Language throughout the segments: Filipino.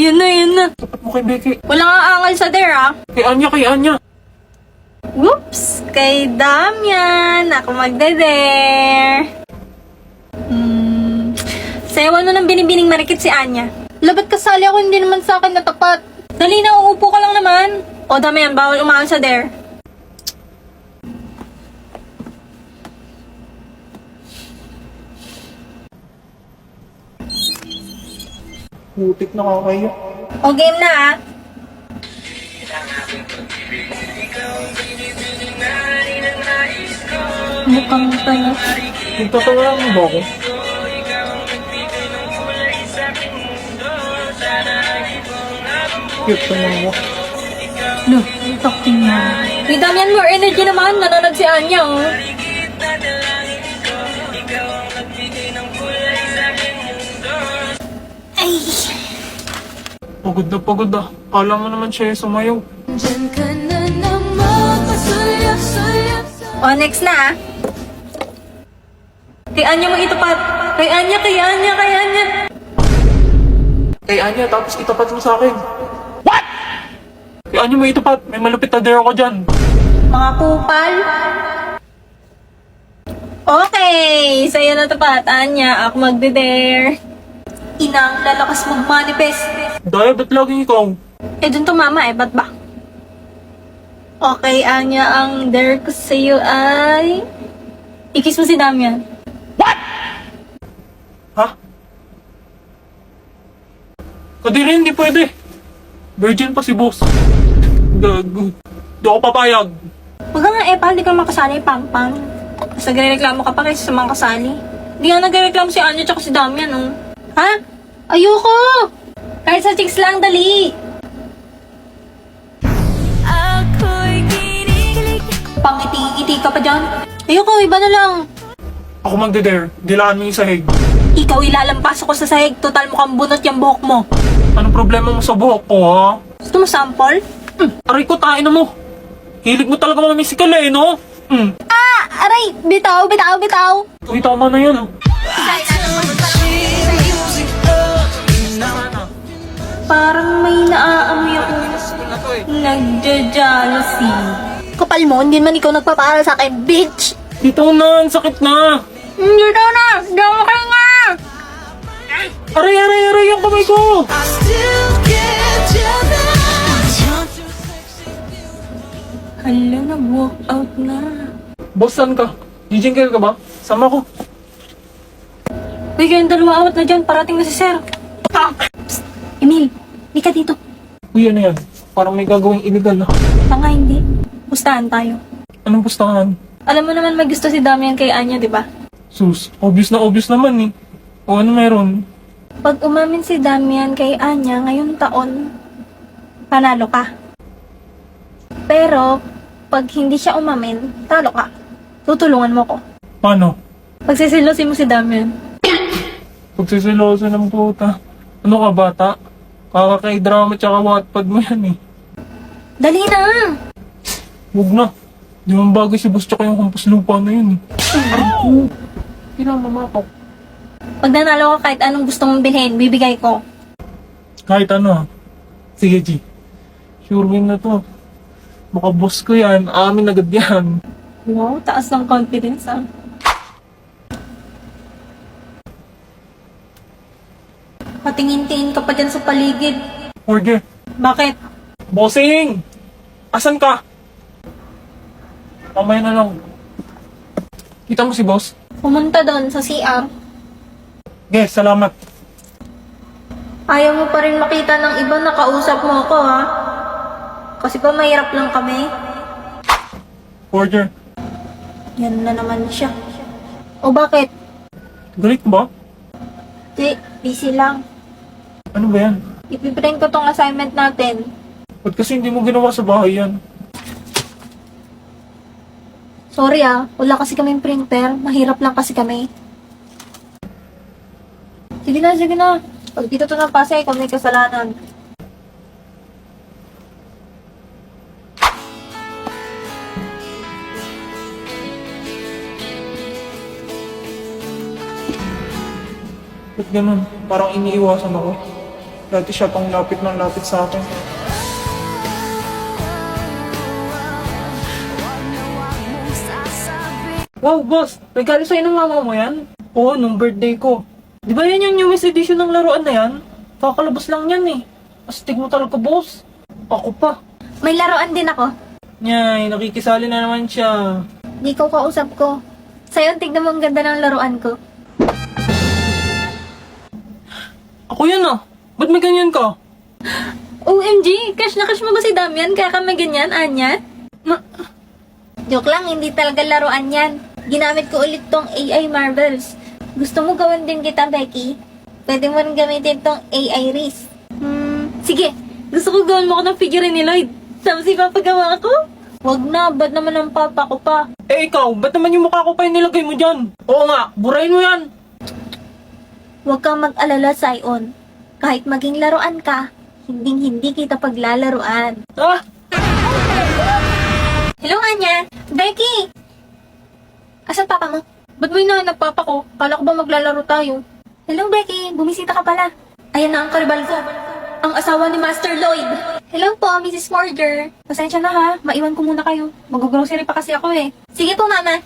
Yan na, yan na. Tapat mo kay Becky. Wala nga angal sa there, ah. Kay Anya, kay Anya. Whoops! Kay Damian. Ako magde-there. Sayawan mo ng binibining marikit si Anya. Labat kasali ako, hindi naman sa akin natapat. Dali na, uupo ka lang naman. O Damian, bawal umaon sa there. Putik na kakaya. O game na, ah. Mukhang tayo. Nagtatawa mo ba ako? Cute naman mo. Look, talking na. May Damian, more energy naman. Nanonood si Anya, oh. Ay. Pagod na pagod ah. Kala mo naman siya yung sumayaw. O, next na, ah. Kay Anya mo itapat. Kay Anya, kay Anya, kay Anya. Kay Anya, tapos itapat mo sa akin. What? Kay Anya mo itapat. May malupit na dare ako dyan. Mga kupal. Okay, sa'yo na tapat, Anya. Ako magde-dare. Inang lalakas mag-manifest. Daya, ba't laging ikaw? Eh, dun tumama eh. Ba't ba? Okay, Anya, ang dare ko sa'yo ay... Ikis mo si Damian. Ha? Kadiri, hindi pwede. Virgin pa si boss. Gago. Di ako papayag. Huwag ka nga eh, pahal di ka makasali, pang-pang. Tapos nagre-reklamo ka pa kaysa sa mga kasali. Hindi nga nagre-reklamo si Anya tsaka si Damian, oh. Ha? Ayoko! Kahit sa chicks lang, dali! Pangiti-iti ka pa dyan. Ayoko, iba na lang. Ako magde-dare. Dilaan mo yung sahig. Ikaw ilalampas ako sa sahig. Total mukhang bunot yung buhok mo. Anong problema mo sa buhok ko, ha? Gusto mo sample? Aray ko, tain na mo. Hilig mo talaga mga misikal eh, no? Ah! Aray! Bitaw, bitaw, bitaw! Uy, tama na yun. Parang may naaamoy ako. Nagja-jealousy. Kapal mo, hindi man ikaw nagpapaaral sa akin, bitch! Dito na, ang sakit na. Hindi daw na! Hindi ako makahinga! Aray, aray, aray, yung kamay ko. Hala, nag-walk out na. Boss, saan ka? Gijingkel ka ba? Sama ko. Uy, kayong dalawa awat na dyan. Parating na si Sir. Psst! Emil, di ka dito. Uy, ano yan? Parang may gagawing illegal na. Tanga, hindi. Pustahan tayo. Anong pustahan? Alam mo naman may gusto si Damian kay Anya, di ba? Sus, obvious na obvious naman eh. O ano meron? Pag umamin si Damian kay Anya ngayong taon, panalo ka. Pero, pag hindi siya umamin, talo ka. Tutulungan mo ko. Paano? Pagsisilosin mo si Damian. Pagsisiloso ng puta. Ano ka bata? Kakakay-drama tsaka Wattpad mo yan eh. Dali na! Huwag na. Di man bagay si boss tsaka yung hampas lupa na yun eh. Pinamamapak. Pag nanalo ka kahit anong gusto mong bilhin, bibigay ko. Kahit ano. Sige G. Sure win na to. Baka boss ko yan. Amin agad yan. Wow, taas ng confidence ah. Patingin-tingin ka pa dyan sa paligid. Order. Bakit? Bossing! Asan ka? Mamaya na lang. Kita mo si boss? Pumunta doon sa CR. Yes, salamat. Ayaw mo pa rin makita ng iba na kausap mo ako ha? Kasi pa mahirap lang kami. Order. Yan na naman siya. O bakit? Galit ba? Di, busy lang. Ano ba yan? Ipiprint ko tong assignment natin. Ba't kasi hindi mo ginawa sa bahay yan? Sorry wala kasi kaming printer. Mahirap lang kasi kami. Sige na, sige na. Pag dito to napasa, ikaw may kasalanan. Ba't ganun? Parang iniiwasan ako. Dati siya pang lapit ng lapit sa akin. Wow, boss! Regalo sa'yo ng mama mo yan? Oo, nung birthday ko. Di ba yan yung newest edition ng laruan na yan? Kakalabas lang yan eh. Astig mo talaga, boss. Ako pa. May laruan din ako. Nyay, nakikisali na naman siya. Di ko kausap ko. Sa'yo, tignan mo ang ganda ng laruan ko. Ako yan ah. Ba't may ganyan ka? OMG! Cash na cash mo ba si Damian? Kaya ka may ganyan, Anya? Joke lang, hindi talaga laruan yan. Ginamit ko ulit tong AI Marvels. Gusto mo gawin din kita, Becky? Pwede mo rin gamitin tong AI Reese. Sige. Gusto ko gawin mo ako ng figure ni Lloyd. Tapos ipapagawa ko? Wag na, ba't naman ang papa ko pa? Eh ikaw, ba't naman yung mukha ko pa yung nilagay mo dyan? Oo nga, burahin mo yan. Huwag kang mag-alala, Sion. Kahit maging laruan ka, hindi kita paglalaruan. Ah! Hello, Anya! Becky! Asan papa mo? Ba't mo hinahanap papa ko? Kala ko ba maglalaro tayo? Hello, Becky! Bumisita ka pala. Ayan na ang karibal ko. Ang asawa ni Master Lloyd. Hello po, Mrs. Morger. Pasensya na ha, maiwan ko muna kayo. Mag-grocery pa kasi ako eh. Sige po, mama.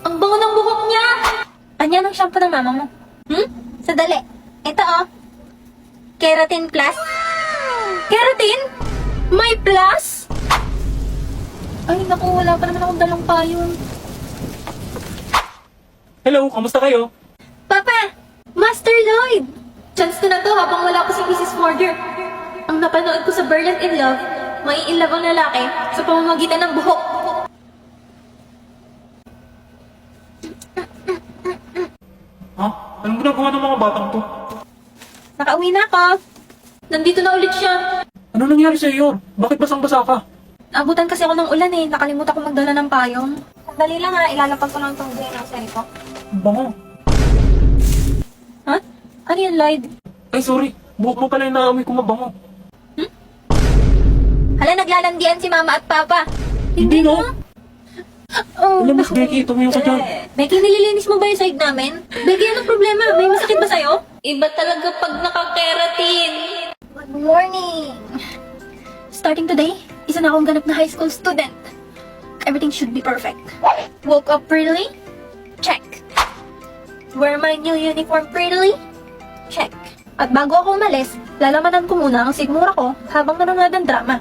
Ang bango ng buhok niya! Anya ng shampoo ng mama mo? Sadali. Ito oh. Keratin Plus. Keratin? May plus? Ay, naku, wala pa naman akong dalang payong. Hello, kamusta kayo? Papa! Master Lloyd! Chance ko na to habang wala pa si Mrs. Morger. Ang napanood ko sa Berlin in Love, may in love ang lalaki sa pamamagitan ng buhok. Ha? Anong ginagawa ng mga batang to? Nakauwi na ako. Nandito na ulit siya. Ano nangyari sa iyo? Bakit basang-basa ka? Abutan kasi ako ng ulan eh. Nakalimutan ko magdala ng payong. Sandali lang ha, ilalapag ko lang itong grocery ko. Ang bango. Ha? Ano yan, Lloyd? Ay sorry, buhok mo pala yung naamoy ko mabango. Hala, naglalandian si mama at papa. Hindi no? Oh, Alam mas Becky, tumayo ka dyan. Becky, nililinis mo ba yung side namin? Becky, anong problema? May masakit ba sa'yo? Iba talaga pag nakakeratin. Good morning. Starting today, isa na akong ganap na high school student. Everything should be perfect. Woke up prettily? Check. Wear my new uniform prettily? Check. At bago ako umalis, lalamanan ko muna ang sigmura ko habang nanonood ng drama.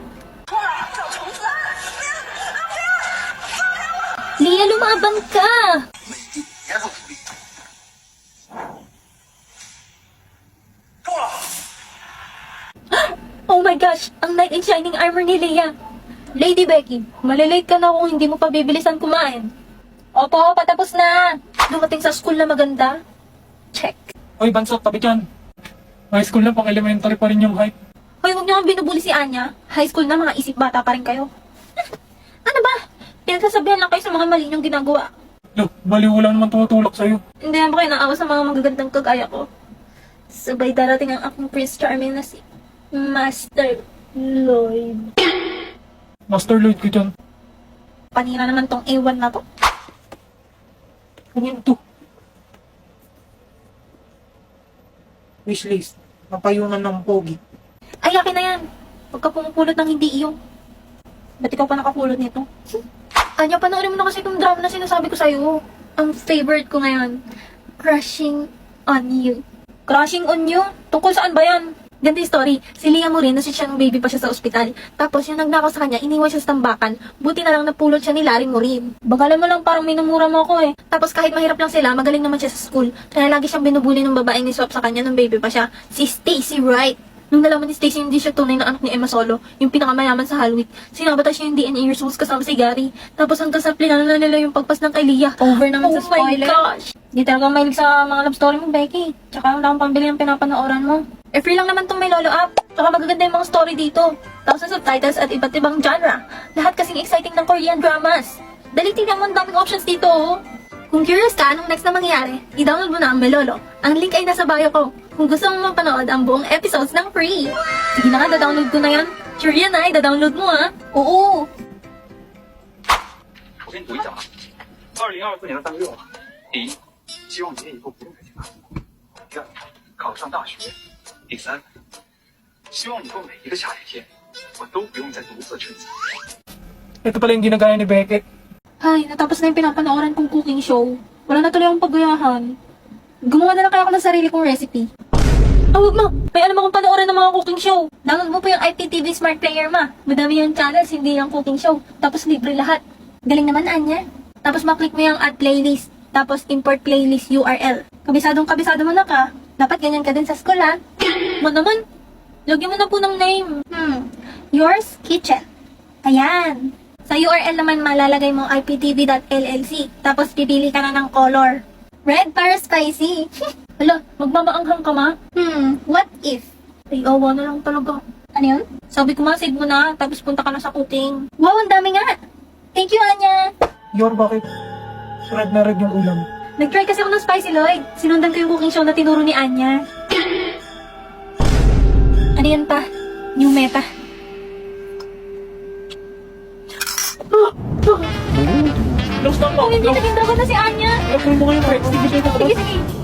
Lia, lumaban ka! Oh my gosh! Ang knight in shining armor ni Leia! Lady Becky, malilate ka na kung hindi mo pa bibilisan kumain. Opo, patapos na! Dumating sa school na maganda. Check. Oy, Bansot, tabi dyan. High school na, pang elementary pa rin yung height. Hoy, huwag niyo kang binubuli si Anya. High school na, mga isip bata pa rin kayo. Ano ba? Pinagsasabihan lang kayo sa mga mali niyong ginagawa. Lo, baliw lang naman tumutulak sa'yo. Hindi naman kayo naawa sa mga magagandang kagaya ko. Sabay darating ang akong Prince Charming na si Master Lloyd. Master Lloyd ko dyan. Panira naman tong A1 na to. Ano yun to? Wishlist. Napayunan ng pogi. Ay, akin na yan. Huwag ka pumupulot ng hindi iyong. Ba't ikaw pa nakapulot nito? Anya, panoorin mo na kasi itong drama na sinasabi ko sa'yo. Ang favorite ko ngayon, Crushing on You. Crushing on You? Tungkol saan ba yan? Ganito yung story. Si Leah Morin, nasi siya nung baby pa siya sa ospital. Tapos yung nagnakaw sa kanya, iniwan siya sa tambakan. Buti na lang napulot siya ni Larry Morin. Bagalan mo lang, parang minumura mo ako eh. Tapos kahit mahirap lang sila, magaling naman siya sa school. Kaya lagi siyang binubuli ng babaeng ni Swap sa kanya nung baby pa siya. Si Stacy Wright. Nung nalaman ni Stacy hindi siya tunay na anak ni Emma Solo, yung pinakamayaman sa Halloween, sinabata siya yung DNA results kasama si Gary. Tapos hanggang sa plano na nila yung pagpas ng kay Leah. Over naman sa spoiler. Oh my gosh! Di talaga mahilig sa mga love story mo, Becky. Tsaka wala kang pambili ng pinapanooran mo. Eh, free lang naman tong may lolo app. Tsaka magaganda yung mga story dito. Thousands of titles at iba't ibang genre. Lahat kasing exciting ng Korean dramas. Dali, tingnan mo ang daming options dito, oh. Kung curious ka anong next na mangyayari, i-download mo na ang Melolo. Ang link ay nasa bio ko. Kung gusto mong mapanood ang buong episodes ng free. Sige na nga, da-download ko na yan. Sure yan ay, da-download mo ah. Oo. 我先读一下啊。2024年的3月6日，第一，希望你以后不用再去看；第二，考上大学，第三，希望以后每一个下雨天，我都不用再独自撑伞。 Ito pala yung ginagaya ni Beckett. Ay, natapos na yung pinapanooran kong cooking show. Wala na tuloy akong paggayahan. Gumawa na lang kaya ako ng sarili kong recipe. Ah, wag mo! May alam akong panoorin ng mga cooking show. Download mo po yung IPTV Smart Player, ma. Madami yung channels, hindi yung cooking show. Tapos libre lahat. Galing naman, Anya. Tapos maklik mo yung add playlist. Tapos import playlist URL. Kabisado mo na ka. Dapat ganyan ka din sa school, ha? Mo naman. Lagyan mo na po ng name. Yours Kitchen. Ayan. Sa URL naman malalagay mo iptv.llc. Tapos pipili ka na ng color. Red para spicy. Hala, magmamaanghang ka ma? What if? Ay, awa na lang talaga. Ano yun? Sabi ko ma, save mo na, tapos punta ka na sa cooking. Wow, ang dami nga. Thank you, Anya. Yor, bakit? Red na red yung ulam. Nag-try kasi ako ng Spicy Lloyd. Sinundan ko yung cooking show na tinuro ni Anya. Ano yan pa? New meta. Close na Oh, hindi naging dragon na si Anya. Ako mo ngayon, right? Sige, sige, Sige, sige.